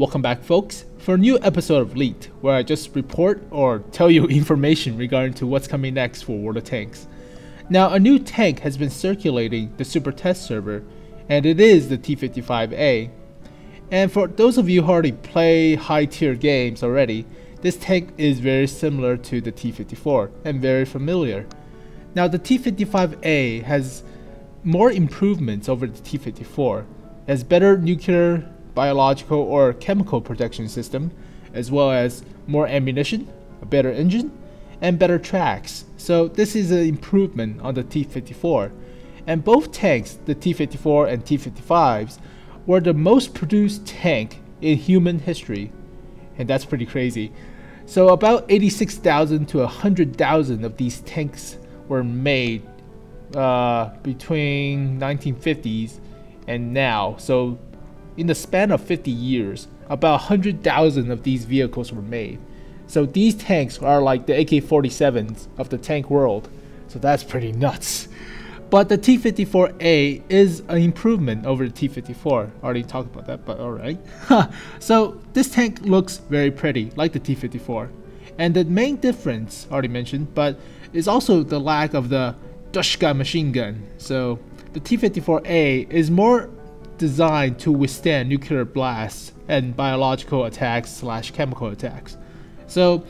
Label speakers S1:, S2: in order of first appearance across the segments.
S1: Welcome back, folks, for a new episode of Leaked, where I just report or tell you information regarding to what's coming next for World of Tanks. Now, a new tank has been circulating the Super Test server, and it is the T-55A. And for those of you who already play high-tier games already, this tank is very similar to the T-54 and very familiar. Now, the T-55A has more improvements over the T-54. It has better nuclear, biological, or chemical protection system, as well as more ammunition, a better engine, and better tracks. So this is an improvement on the T-54. And both tanks, the T-54 and T-55s, were the most produced tank in human history. And that's pretty crazy. So about 86,000 to 100,000 of these tanks were made between 1950s and now. So in the span of 50 years, about 100,000 of these vehicles were made. So these tanks are like the AK-47s of the tank world. So that's pretty nuts. But the T-54A is an improvement over the T-54. Already talked about that, but alright. So this tank looks very pretty, like the T-54. And the main difference, already mentioned, but is also the lack of the Dushka machine gun. So the T-54A is more designed to withstand nuclear blasts and biological attacks / chemical attacks. So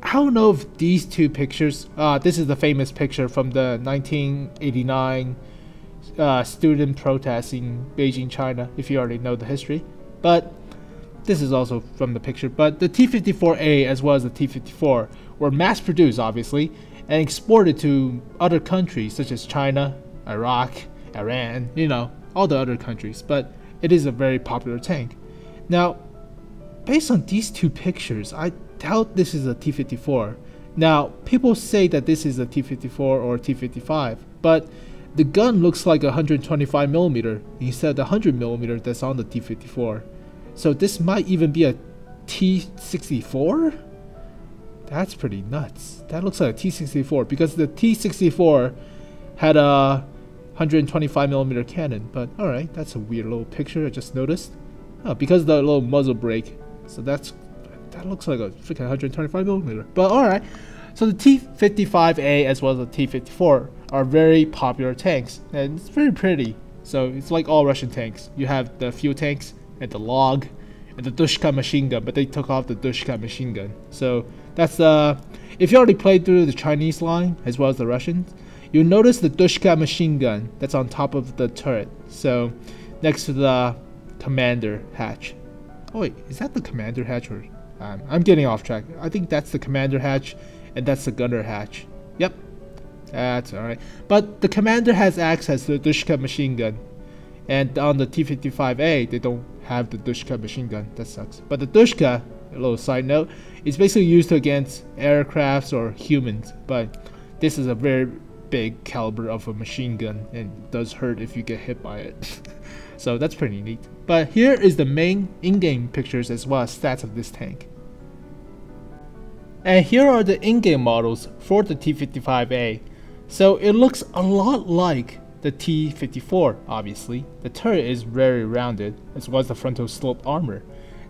S1: I don't know if these two pictures, this is the famous picture from the 1989 student protest in Beijing, China, if you already know the history. But this is also from the picture. But the T-54A as well as the T-54 were mass produced, obviously, and exported to other countries such as China, Iraq, Iran, you know, all the other countries. But it is a very popular tank. Now, based on these two pictures, I doubt this is a T-54. Now, people say that this is a T-54 or T-55, but the gun looks like a 125mm instead of the 100mm that's on the T-54. So this might even be a T-64? That's pretty nuts. That looks like a T-64 because the T-64 had a 125mm cannon. But alright, that's a weird little picture I just noticed. Oh, because of the little muzzle brake. So that looks like a freaking 125mm. But alright. So the T-55A as well as the T-54 are very popular tanks. And it's very pretty. So it's like all Russian tanks. You have the fuel tanks and the log and the Dushka machine gun, but they took off the Dushka machine gun. So that's if you already played through the Chinese line as well as the Russians, you'll notice the Dushka machine gun that's on top of the turret. So next to the commander hatch. Oh wait, is that the commander hatch or I'm getting off track. I think that's the commander hatch and that's the gunner hatch. Yep, that's alright. But the commander has access to the Dushka machine gun, and on the T-55A they don't have the Dushka machine gun. That sucks. But the Dushka, a little side note, is basically used against aircrafts or humans, but this is a very big caliber of a machine gun and it does hurt if you get hit by it. So that's pretty neat. But here is the main in-game pictures as well as stats of this tank. And here are the in-game models for the T-55A. So it looks a lot like the T-54, obviously. The turret is very rounded, as well as the frontal sloped armor.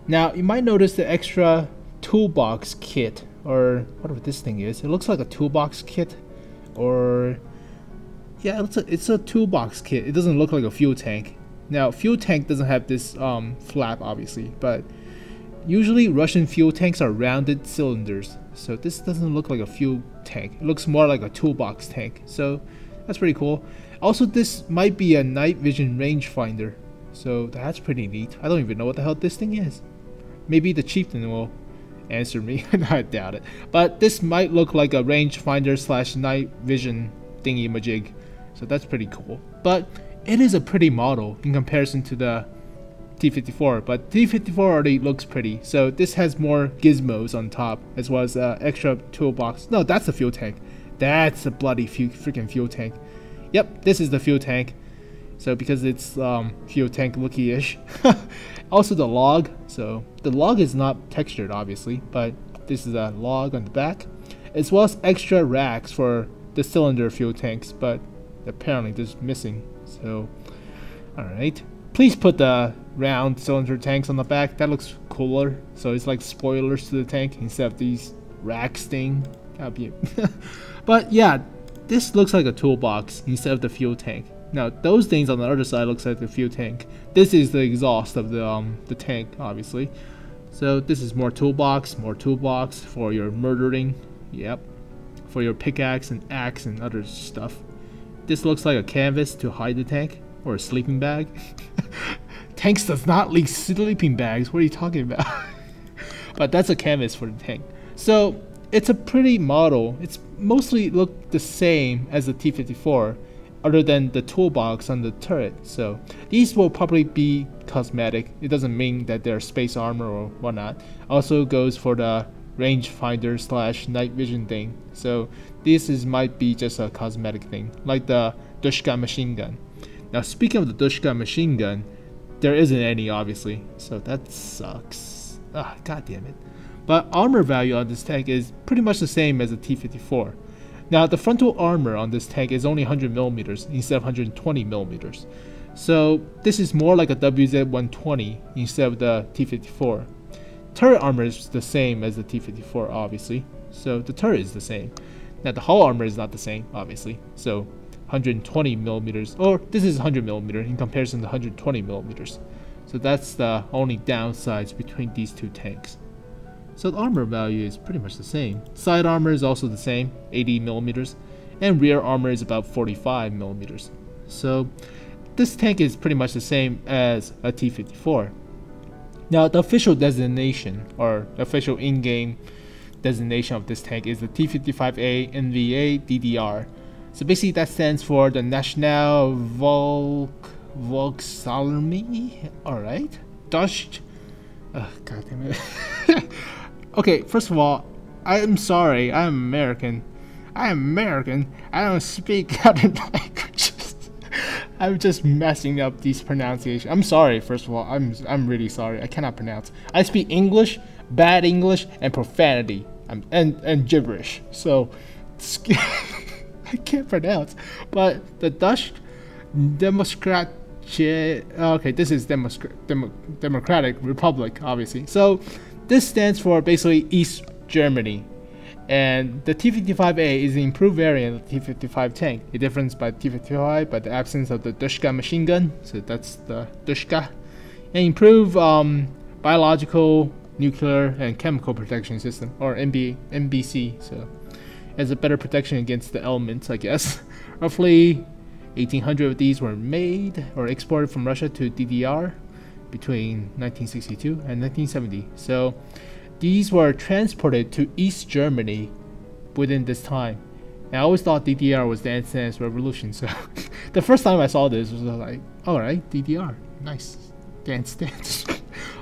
S1: Now, you might notice the extra toolbox kit, or whatever this thing is. It looks like a toolbox kit, or yeah, it's a toolbox kit. It doesn't look like a fuel tank. Now, fuel tank doesn't have this flap, obviously, but usually Russian fuel tanks are rounded cylinders. So this doesn't look like a fuel tank. It looks more like a toolbox tank. So that's pretty cool. Also, this might be a night vision rangefinder. So that's pretty neat. I don't even know what the hell this thing is. Maybe the chieftain will answer me. I doubt it. But this might look like a rangefinder / night vision thingy majig. So that's pretty cool. But it is a pretty model in comparison to the T-54, but T-54 already looks pretty. So this has more gizmos on top, as well as extra toolbox. No, that's the fuel tank. That's a bloody freaking fuel tank. Yep, this is the fuel tank. So because it's fuel tank looky-ish. Also the log. So the log is not textured, obviously, but this is a log on the back, as well as extra racks for the cylinder fuel tanks, but apparently this is missing. So alright, please put the round cylinder tanks on the back. That looks cooler. So it's like spoilers to the tank instead of these racks thing. But yeah, this looks like a toolbox instead of the fuel tank. Now those things on the other side looks like the fuel tank. This is the exhaust of the tank, obviously. So this is more toolbox for your murdering. Yep, for your pickaxe and axe and other stuff. This looks like a canvas to hide the tank, or a sleeping bag. Tanks does not leak sleeping bags. What are you talking about? But that's a canvas for the tank. So it's a pretty model. It's mostly look the same as the T-54, other than the toolbox on the turret. So these will probably be cosmetic. It doesn't mean that they're space armor or whatnot. Also goes for the rangefinder / night vision thing. So this might be just a cosmetic thing, like the Dushka machine gun. Now speaking of the Dushka machine gun, there isn't any, obviously, so that sucks. Ah, god damn it. But armor value on this tank is pretty much the same as the T-54. Now the frontal armor on this tank is only 100mm instead of 120mm. So this is more like a WZ-120 instead of the T-54. Turret armor is the same as the T-54, obviously. So the turret is the same. Now the hull armor is not the same, obviously. So 120mm, or this is 100mm in comparison to 120mm. So that's the only downsides between these two tanks. So the armor value is pretty much the same. Side armor is also the same, 80mm, and rear armor is about 45mm. So this tank is pretty much the same as a T-54. Now the official designation, or official in-game designation of this tank, is the T-55A NVA DDR. So basically that stands for the National Volksarmee. Alright. Dutch. God damn it. Okay, first of all, I am sorry, I'm American. I don't speak other languages. I'm just messing up these pronunciations. I'm sorry, first of all. I'm really sorry. I cannot pronounce. I speak English, bad English, and profanity. And gibberish. So I can't pronounce. But the Dutch Democrat. Okay, this is Democratic Republic, obviously. So this stands for basically East Germany. And the T-55A is the improved variant of the T-55 tank. It differs by T-55 by the absence of the Dushka machine gun, so that's the Dushka. And improved biological, nuclear, and chemical protection system, or NBC. So it has a better protection against the elements, I guess. Roughly 1,800 of these were made or exported from Russia to DDR between 1962 and 1970. So these were transported to East Germany within this time. And I always thought DDR was the Dance Revolution. So the first time I saw this was like, alright, DDR, nice. Dance.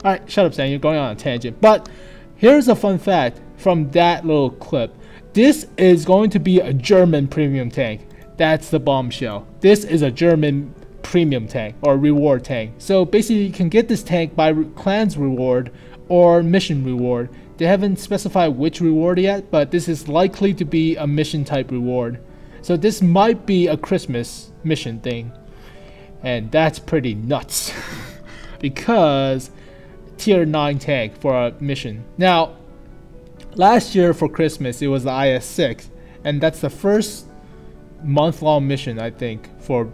S1: Alright, shut up, Sam, you're going on a tangent. But here's a fun fact from that little clip. This is going to be a German premium tank. That's the bombshell. This is a German premium tank or reward tank. So basically you can get this tank by clans reward or mission reward. They haven't specified which reward yet, but this is likely to be a mission type reward. So this might be a Christmas mission thing. And that's pretty nuts. Because tier 9 tank for a mission. Now, last year for Christmas it was the IS-6, and that's the first month-long mission, I think, for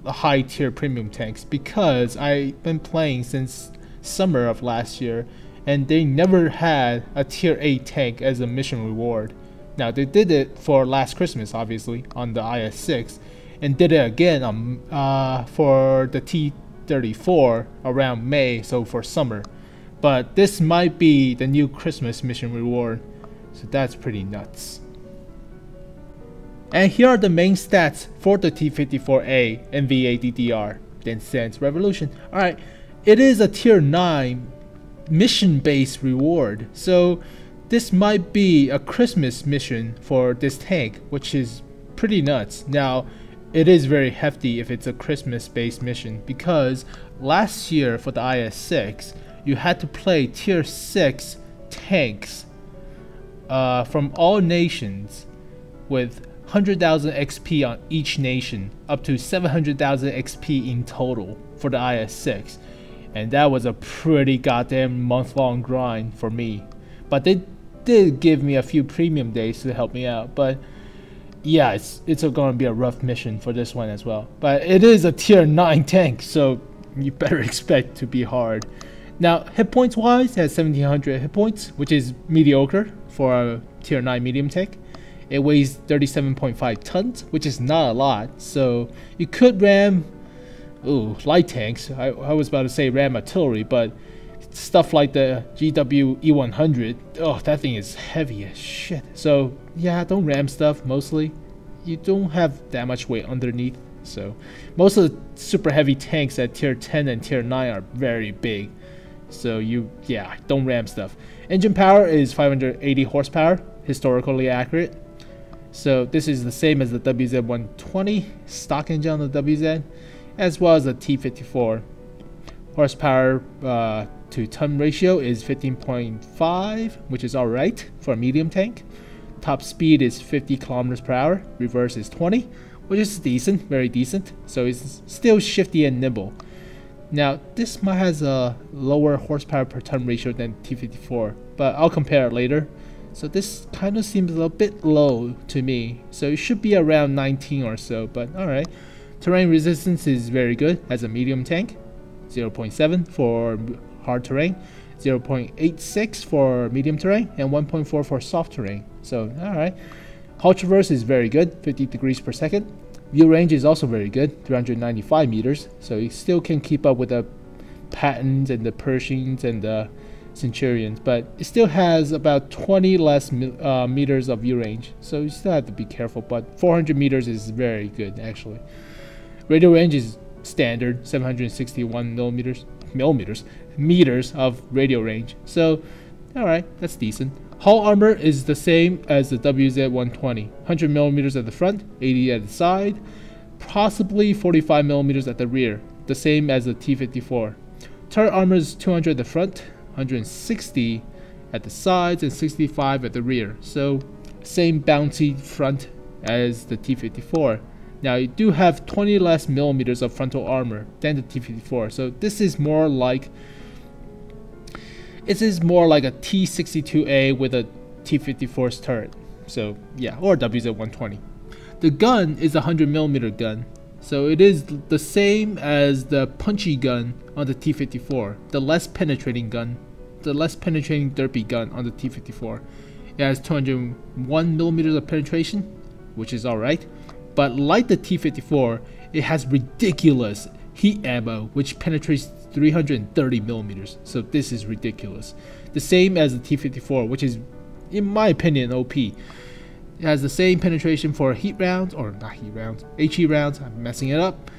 S1: the high tier premium tanks, because I've been playing since summer of last year and they never had a tier 8 tank as a mission reward. Now they did it for last Christmas, obviously, on the IS-6, and did it again for the T-34 around May, so for summer. But this might be the new Christmas mission reward, so that's pretty nuts. And here are the main stats for the T-54A NVA DDR Dance Revolution. Alright, it is a tier 9 mission-based reward, so this might be a Christmas mission for this tank, which is pretty nuts. Now, it is very hefty if it's a Christmas-based mission, because last year for the IS-6, you had to play tier 6 tanks from all nations with 100,000 XP on each nation, up to 700,000 XP in total for the IS-6. and that was a pretty goddamn month-long grind for me. But they did give me a few premium days to help me out. But yeah, it's going to be a rough mission for this one as well. But it is a tier 9 tank, so you better expect to be hard. Now, hit points wise, it has 1700 hit points, which is mediocre for a tier 9 medium tank. It weighs 37.5 tons, which is not a lot, so you could ram light tanks. I was about to say ram artillery, but stuff like the GW E100, oh, that thing is heavy as shit. So yeah, don't ram stuff mostly. You don't have that much weight underneath. So most of the super heavy tanks at tier 10 and tier 9 are very big. So yeah, don't ram stuff. Engine power is 580 horsepower, historically accurate. So this is the same as the WZ120 stock engine on the WZ, as well as the T-54. Horsepower to ton ratio is 15.5, which is alright for a medium tank. Top speed is 50 kilometers per hour. Reverse is 20, which is decent, very decent. So it's still shifty and nimble. Now, this might has a lower horsepower per ton ratio than T-54, but I'll compare it later. So this kind of seems a little bit low to me. So it should be around 19 or so, but alright. Terrain resistance is very good as a medium tank. 0.7 for hard terrain, 0.86 for medium terrain, and 1.4 for soft terrain. So alright. Hull traverse is very good, 50 degrees per second. View range is also very good, 395 meters, so you still can keep up with the Pattons and the Pershings and the Centurions, but it still has about 20 less meters of view range, so you still have to be careful, but 400 meters is very good actually. Radio range is standard, 761 meters of radio range, so alright, that's decent. Hull armor is the same as the WZ120, 100 millimeters at the front, 80 at the side, possibly 45 millimeters at the rear, the same as the T-54. Turret armor is 200 at the front, 160 at the sides, and 65 at the rear, so same bouncy front as the T-54. Now you do have 20 less millimeters of frontal armor than the T-54, so this is more like a T-62A with a T-54's turret. So yeah, or WZ-120. The gun is a 100mm gun, so it is the same as the punchy gun on the T-54, the less penetrating derpy gun on the T-54. It has 201mm of penetration, which is alright, but like the T-54, it has ridiculous heat ammo, which penetrates 330mm, so this is ridiculous. The same as the T-54, which is, in my opinion, OP. It has the same penetration for heat rounds, or not heat rounds, HE rounds, I'm messing it up.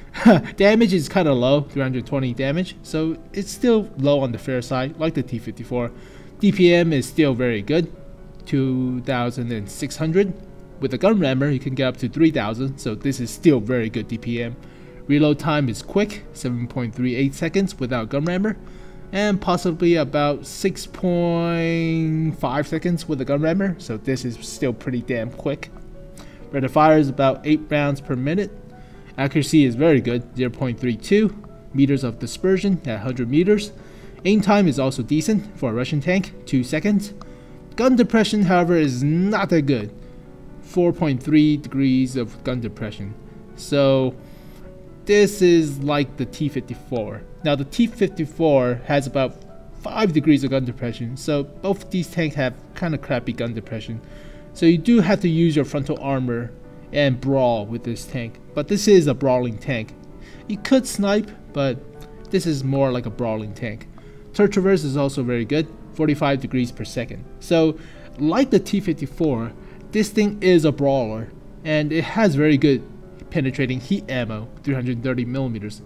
S1: Damage is kind of low, 320 damage, so it's still low on the fair side, like the T-54. DPM is still very good, 2,600. With a gun rammer, you can get up to 3,000, so this is still very good DPM. Reload time is quick, 7.38 seconds without gun rammer, and possibly about 6.5 seconds with a gun rammer, so this is still pretty damn quick. Rate of fire is about 8 rounds per minute. Accuracy is very good, 0.32 meters of dispersion at 100 meters. Aim time is also decent for a Russian tank, 2 seconds. Gun depression, however, is not that good, 4.3 degrees of gun depression. So this is like the T-54. Now the T-54 has about 5 degrees of gun depression, so both these tanks have kind of crappy gun depression. So you do have to use your frontal armor and brawl with this tank, but this is a brawling tank. You could snipe, but this is more like a brawling tank. Turret traverse is also very good, 45 degrees per second. So like the T-54, this thing is a brawler, and it has very good penetrating heat ammo, 330mm.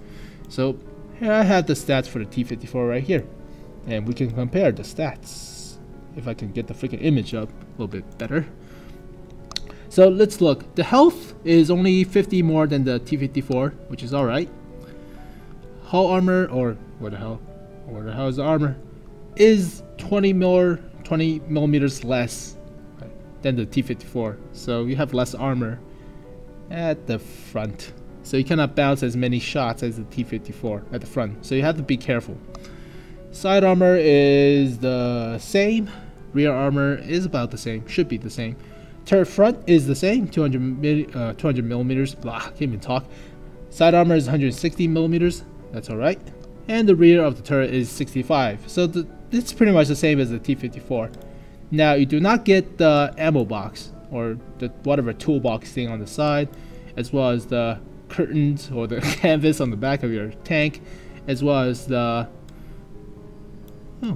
S1: So here I have the stats for the T-54 right here, and we can compare the stats. If I can get the freaking image up a little bit better. So let's look. The health is only 50 more than the T-54, which is alright. Hull armor, or what the hell is the armor, is 20 millimeters less than the T-54, so you have less armor at the front. so you cannot bounce as many shots as the T-54 at the front, so you have to be careful. Side armor is the same, rear armor is about the same, should be the same. Turret front is the same, 200 millimeters, blah, can't even talk. Side armor is 160 millimeters, that's alright. And the rear of the turret is 65, so it's pretty much the same as the T-54. Now you do not get the ammo box, or the whatever toolbox thing on the side, as well as the curtains or the canvas on the back of your tank, as well as the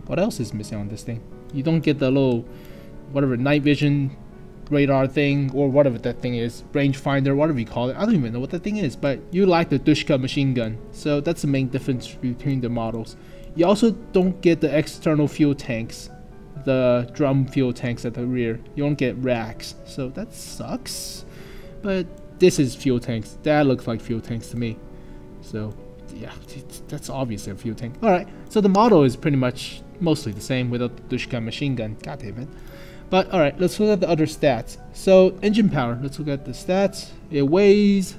S1: what else is missing on this thing? You don't get the little whatever night vision radar thing, or whatever that thing is, rangefinder, whatever you call it. I don't even know what that thing is, but you like the Dushka machine gun, so that's the main difference between the models. You also don't get the external fuel tanks, the drum fuel tanks at the rear. You don't get racks, so that sucks. But this is fuel tanks. That looks like fuel tanks to me. So yeah, that's obviously a fuel tank. Alright, so the model is pretty much mostly the same without the Dushka machine gun. God damn it. But alright, let's look at the other stats. So engine power, let's look at the stats. It weighs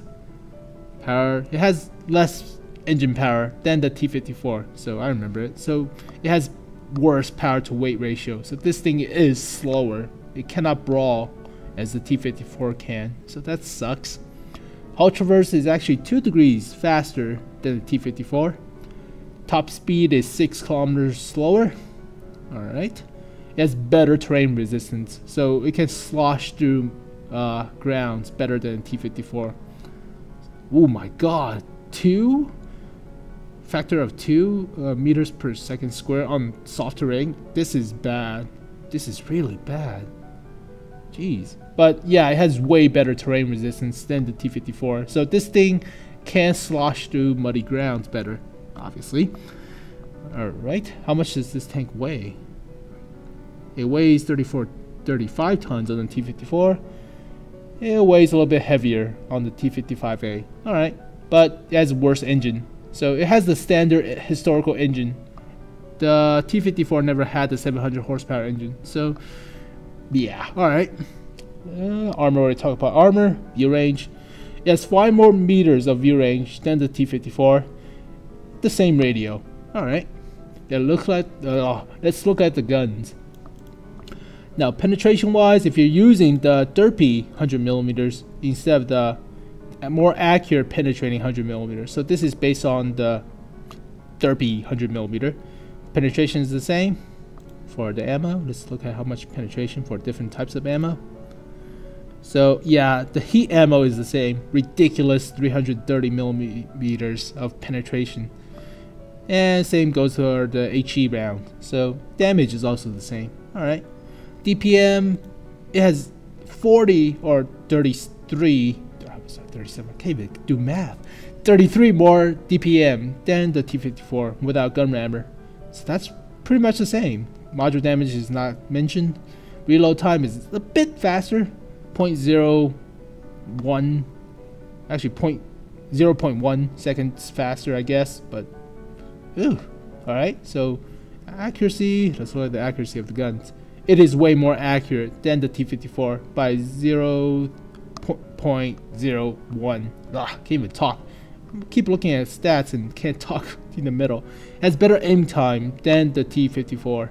S1: power. It has less engine power than the T-54, so I remember it. So it has worse power to weight ratio, so this thing is slower. It cannot brawl as the T-54 can, so that sucks. Hull traverse is actually 2 degrees faster than the T-54. Top speed is 6 kilometers slower. Alright. It has better terrain resistance, so it can slosh through grounds better than T-54. Oh my god, 2? Factor of 2 meters per second square on soft terrain. This is bad. This is really bad. Jeez. But yeah, it has way better terrain resistance than the T-54. So this thing can slosh through muddy grounds better, obviously. Alright, how much does this tank weigh? It weighs 35 tons on the T-54. It weighs a little bit heavier on the T-55A. Alright, but it has a worse engine. So it has the standard historical engine. The T-54 never had the 700 horsepower engine. So yeah, alright. Armor, already talked about armor. View range. It has 5 more meters of view range than the T-54. The same radio. Alright. Let's look at the guns. Now, penetration wise, if you're using the derpy 100mm instead of the more accurate penetrating 100mm, so this is based on the derpy 100mm, penetration is the same. For the ammo, let's look at how much penetration for different types of ammo. So yeah, the heat ammo is the same, ridiculous 330mm of penetration, and same goes for the HE round. So damage is also the same. Alright, DPM, it has 40 or 33, 37, I can't even do math, 33 more DPM than the T-54 without gun rammer. So that's pretty much the same. Module damage is not mentioned. Reload time is a bit faster, 0.01, actually 0.1 seconds faster, I guess, but alright. So accuracy, let's look at the accuracy of the guns. It is way more accurate than the T-54 by 0.01. Can't even talk. Keep looking at stats and can't talk in the middle. It has better aim time than the T-54,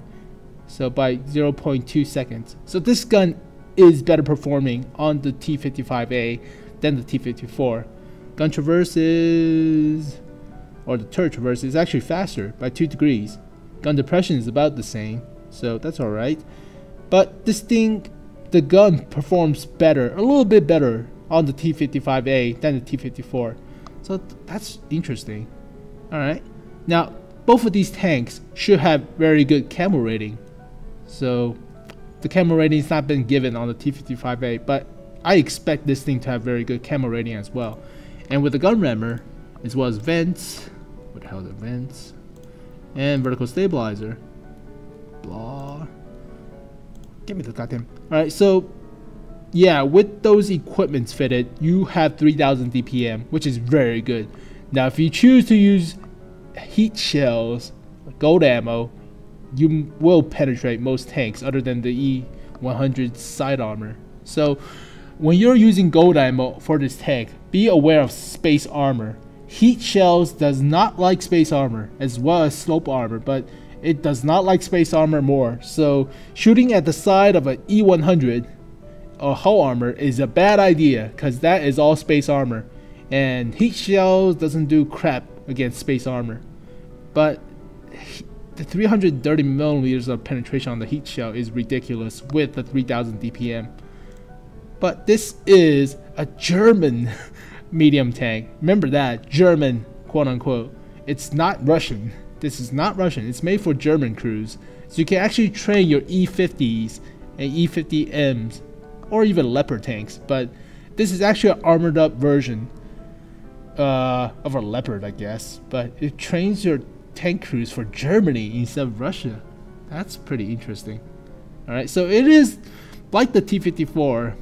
S1: so by 0.2 seconds. So this gun is better performing on the T-55A than the T-54. Gun traverse is, or the turret traverse is actually faster by 2 degrees. Gun depression is about the same, so that's alright. But this thing, the gun performs better, a little bit better on the T-55A than the T-54. So that's interesting. Alright. Now, both of these tanks should have very good camo rating. So the camo rating has not been given on the T-55A, but I expect this thing to have very good camo rating as well. And with the gun rammer, as well as vents, what the hell are the vents? And vertical stabilizer. Blah. Give me the goddamn. Alright, so yeah, with those equipments fitted, you have 3000 DPM, which is very good. Now, if you choose to use heat shells, gold ammo, you will penetrate most tanks other than the E100 side armor. So when you're using gold ammo for this tank, be aware of space armor. Heat shells does not like space armor, as well as slope armor, but it does not like space armor more. So shooting at the side of an E100 or hull armor is a bad idea, because that is all space armor, and heat shells doesn't do crap against space armor. But the 330 millimeters of penetration on the heat shell is ridiculous with the 3000 DPM. But this is a German medium tank. Remember that, German, quote unquote. It's not Russian. This is not Russian. It's made for German crews. So you can actually train your E50s and E50Ms or even Leopard tanks. But this is actually an armored up version of a Leopard, I guess. But it trains your tank crews for Germany instead of Russia. That's pretty interesting. Alright, so it is like the T-54,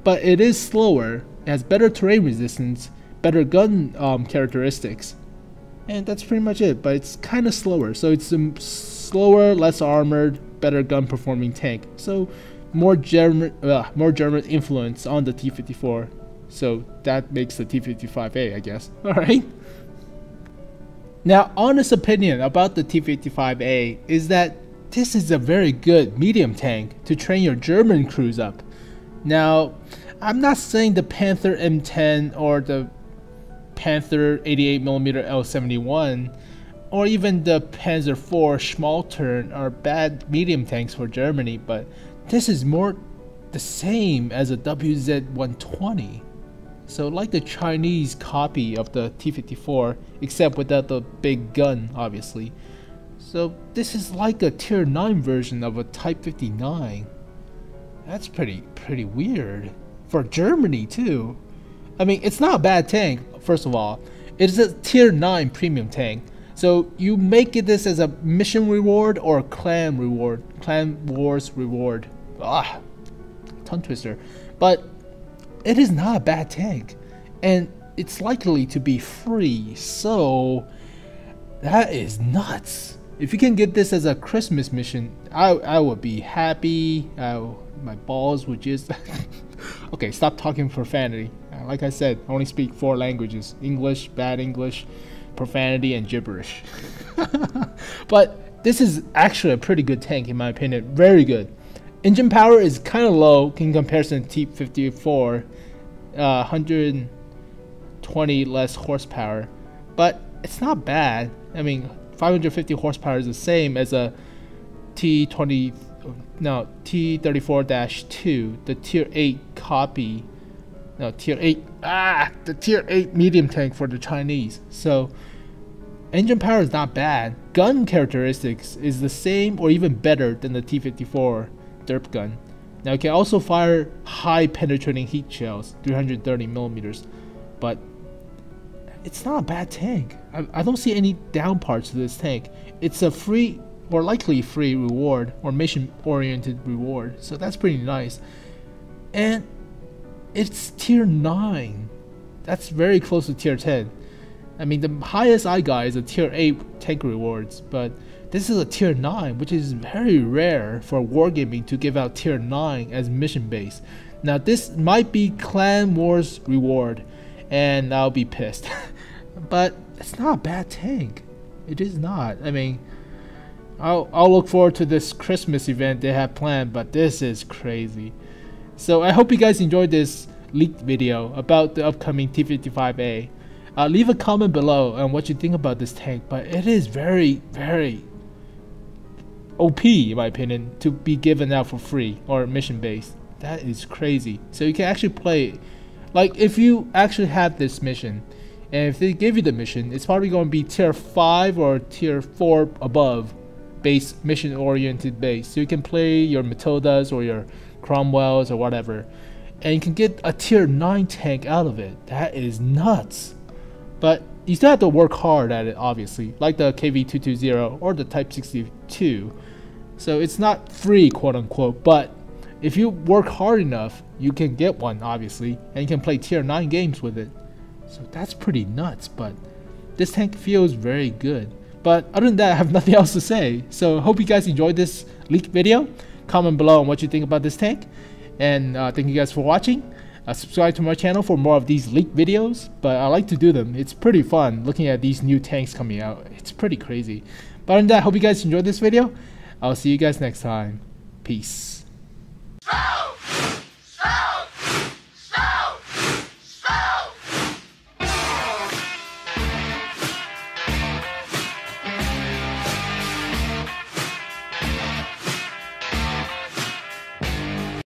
S1: but it is slower. It has better terrain resistance, better gun characteristics, and that's pretty much it. But it's kind of slower, so it's a slower, less armored, better gun performing tank. So more German influence on the T-54. So that makes the T-55A, I guess. All right. Now, honest opinion about the T-55A is that this is a very good medium tank to train your German crews up. Now, I'm not saying the Panther M10 or the Panther 88mm L71 or even the Panzer IV Schmaltern are bad medium tanks for Germany, but this is more the same as a WZ-120. So like the Chinese copy of the T-54, except without the big gun, obviously. So this is like a tier 9 version of a Type 59. That's pretty weird. For Germany too. I mean, it's not a bad tank, first of all. It is a tier 9 premium tank. So you make it this as a mission reward or a clan reward. Clan wars reward. Ah, tongue twister. But it is not a bad tank, and it's likely to be free, so that is nuts. If you can get this as a Christmas mission, I would be happy. My balls would just okay, stop talking profanity. Like I said, I only speak 4 languages: English, bad English, profanity, and gibberish. But this is actually a pretty good tank in my opinion. Very good. Engine power is kind of low in comparison to T-54, 120 less horsepower, but it's not bad. I mean, 550 horsepower is the same as a T-34-2, the tier 8 copy. No, tier 8. The tier 8 medium tank for the Chinese. So engine power is not bad. Gun characteristics is the same or even better than the T-54 derp gun. Now it can also fire high penetrating heat shells, 330 millimeters, but it's not a bad tank. I don't see any down parts to this tank. It's a free or likely free reward or mission oriented reward, so that's pretty nice. And it's tier 9. That's very close to tier 10. I mean, the highest I got is a tier 8 tank rewards, but this is a tier 9, which is very rare for Wargaming to give out tier 9 as mission base. Now this might be Clan Wars reward, and I'll be pissed. But it's not a bad tank. It is not. I mean, I'll look forward to this Christmas event they have planned, but this is crazy. So I hope you guys enjoyed this leaked video about the upcoming T-55A. Leave a comment below on what you think about this tank, but it is very OP in my opinion to be given out for free or mission based. That is crazy. So you can actually play, like if you actually have this mission, and if they give you the mission, it's probably going to be tier 5 or tier 4 above base, mission oriented base. So you can play your Matildas or your Cromwells or whatever, and you can get a tier 9 tank out of it. That is nuts. But you still have to work hard at it, obviously, like the KV-220 or the Type 62. So it's not free, quote unquote, but if you work hard enough, you can get one, obviously, and you can play tier 9 games with it. So that's pretty nuts, but this tank feels very good. But other than that, I have nothing else to say. So hope you guys enjoyed this leaked video. Comment below on what you think about this tank. And thank you guys for watching. Subscribe to my channel for more of these leaked videos, but I like to do them. It's pretty fun looking at these new tanks coming out. It's pretty crazy. But other than that, I hope you guys enjoyed this video. I'll see you guys next time. Peace.